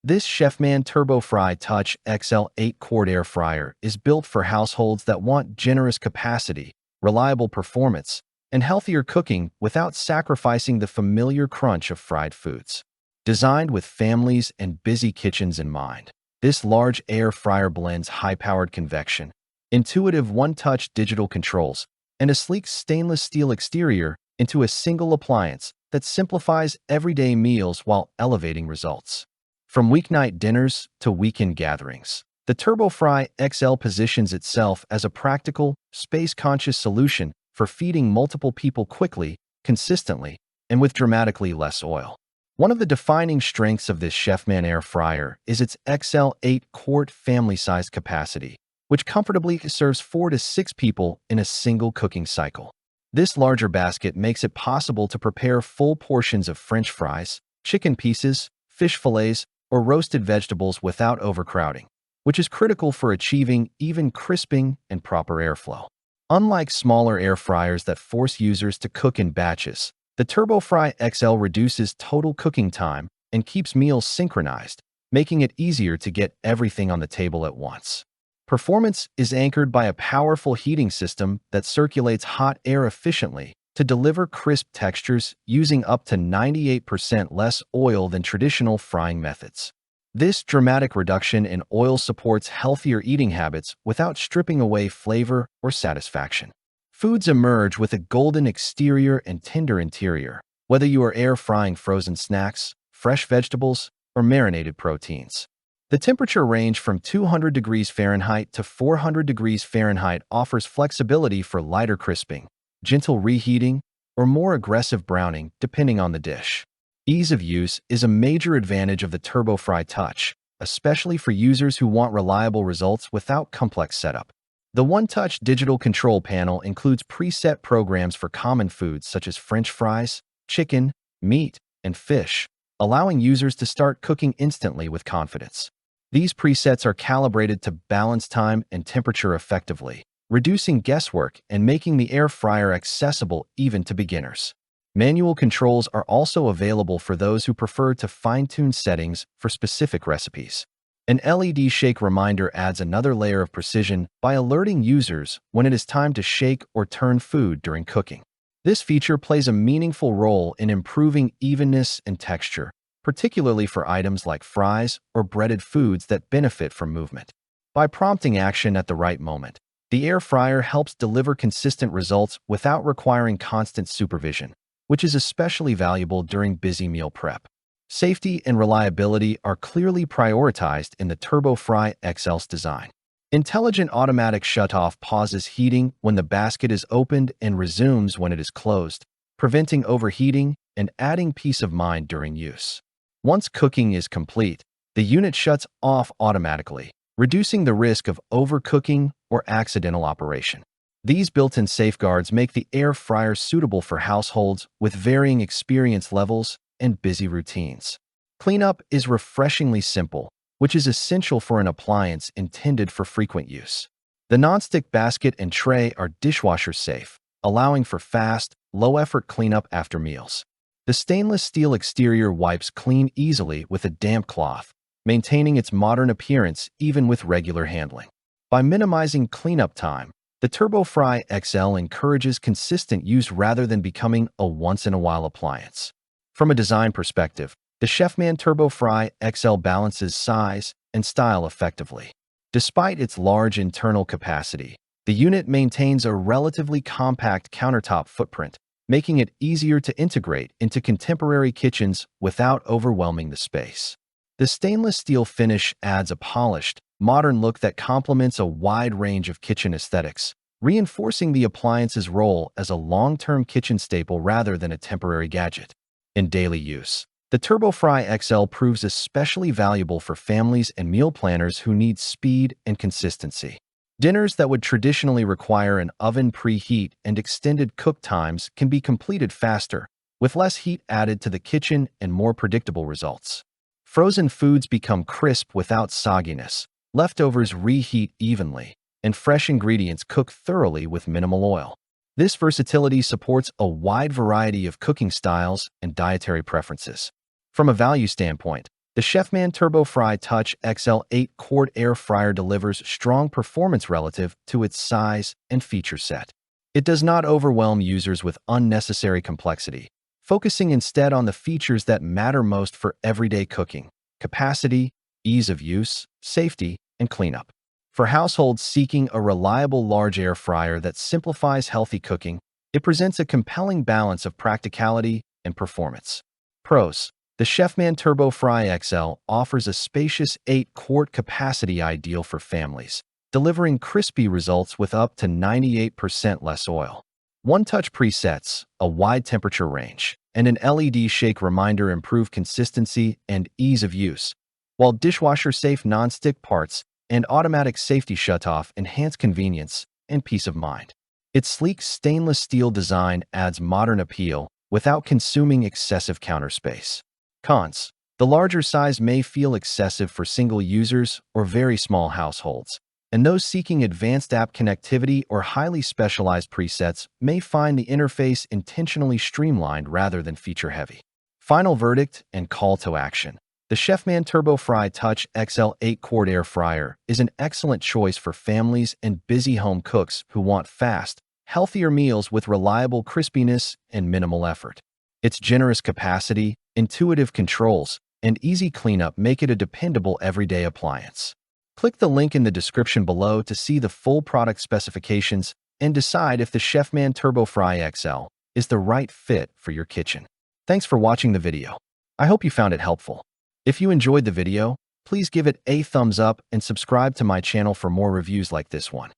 This Chefman TurboFry Touch XL 8-quart air fryer is built for households that want generous capacity, reliable performance, and healthier cooking without sacrificing the familiar crunch of fried foods. Designed with families and busy kitchens in mind, this large air fryer blends high-powered convection, intuitive one-touch digital controls, and a sleek stainless steel exterior into a single appliance that simplifies everyday meals while elevating results. From weeknight dinners to weekend gatherings, the TurboFry XL positions itself as a practical, space-conscious solution for feeding multiple people quickly, consistently, and with dramatically less oil. One of the defining strengths of this Chefman air fryer is its XL 8-quart family-sized capacity, which comfortably serves 4 to 6 people in a single cooking cycle. This larger basket makes it possible to prepare full portions of French fries, chicken pieces, fish fillets, or roasted vegetables without overcrowding, which is critical for achieving even crisping and proper airflow. Unlike smaller air fryers that force users to cook in batches, the TurboFry XL reduces total cooking time and keeps meals synchronized, making it easier to get everything on the table at once. Performance is anchored by a powerful heating system that circulates hot air efficiently to deliver crisp textures using up to 98% less oil than traditional frying methods. This dramatic reduction in oil supports healthier eating habits without stripping away flavor or satisfaction. Foods emerge with a golden exterior and tender interior, whether you are air frying frozen snacks, fresh vegetables, or marinated proteins. The temperature range from 200 degrees Fahrenheit to 400 degrees Fahrenheit offers flexibility for lighter crisping, gentle reheating, or more aggressive browning depending on the dish. Ease of use is a major advantage of the TurboFry Touch, especially for users who want reliable results without complex setup. The one-touch digital control panel includes preset programs for common foods such as French fries, chicken, meat, and fish, allowing users to start cooking instantly with confidence. These presets are calibrated to balance time and temperature effectively, reducing guesswork and making the air fryer accessible even to beginners. Manual controls are also available for those who prefer to fine-tune settings for specific recipes. An LED shake reminder adds another layer of precision by alerting users when it is time to shake or turn food during cooking. This feature plays a meaningful role in improving evenness and texture, particularly for items like fries or breaded foods that benefit from movement. By prompting action at the right moment, the air fryer helps deliver consistent results without requiring constant supervision, which is especially valuable during busy meal prep. Safety and reliability are clearly prioritized in the TurboFry XL's design. Intelligent automatic shutoff pauses heating when the basket is opened and resumes when it is closed, preventing overheating and adding peace of mind during use. Once cooking is complete, the unit shuts off automatically, reducing the risk of overcooking or accidental operation. These built-in safeguards make the air fryer suitable for households with varying experience levels and busy routines. Cleanup is refreshingly simple, which is essential for an appliance intended for frequent use. The nonstick basket and tray are dishwasher-safe, allowing for fast, low-effort cleanup after meals. The stainless steel exterior wipes clean easily with a damp cloth, maintaining its modern appearance even with regular handling. By minimizing cleanup time, the TurboFry XL encourages consistent use rather than becoming a once-in-a-while appliance. From a design perspective, the Chefman TurboFry XL balances size and style effectively. Despite its large internal capacity, the unit maintains a relatively compact countertop footprint, making it easier to integrate into contemporary kitchens without overwhelming the space. The stainless steel finish adds a polished, modern look that complements a wide range of kitchen aesthetics, reinforcing the appliance's role as a long-term kitchen staple rather than a temporary gadget. In daily use, the TurboFry XL proves especially valuable for families and meal planners who need speed and consistency. Dinners that would traditionally require an oven preheat and extended cook times can be completed faster, with less heat added to the kitchen and more predictable results. Frozen foods become crisp without sogginess, leftovers reheat evenly, and fresh ingredients cook thoroughly with minimal oil. This versatility supports a wide variety of cooking styles and dietary preferences. From a value standpoint, The Chefman TurboFry Touch XL 8-quart air fryer delivers strong performance relative to its size and feature set. It does not overwhelm users with unnecessary complexity, focusing instead on the features that matter most for everyday cooking: capacity, ease of use, safety, and cleanup. For households seeking a reliable large air fryer that simplifies healthy cooking, it presents a compelling balance of practicality and performance. Pros: the Chefman TurboFry XL offers a spacious 8-quart capacity ideal for families, delivering crispy results with up to 98% less oil. One-touch presets, a wide temperature range, and an LED shake reminder improve consistency and ease of use, while dishwasher-safe non-stick parts and automatic safety shutoff enhance convenience and peace of mind. Its sleek stainless steel design adds modern appeal without consuming excessive counter space. Cons: the larger size may feel excessive for single users or very small households, and those seeking advanced app connectivity or highly specialized presets may find the interface intentionally streamlined rather than feature-heavy. Final verdict and call to action. The Chefman TurboFry Touch XL 8-quart air fryer is an excellent choice for families and busy home cooks who want fast, healthier meals with reliable crispiness and minimal effort. Its generous capacity, intuitive controls, and easy cleanup make it a dependable everyday appliance. Click the link in the description below to see the full product specifications and decide if the Chefman TurboFry XL is the right fit for your kitchen. Thanks for watching the video. I hope you found it helpful. If you enjoyed the video, please give it a thumbs up and subscribe to my channel for more reviews like this one.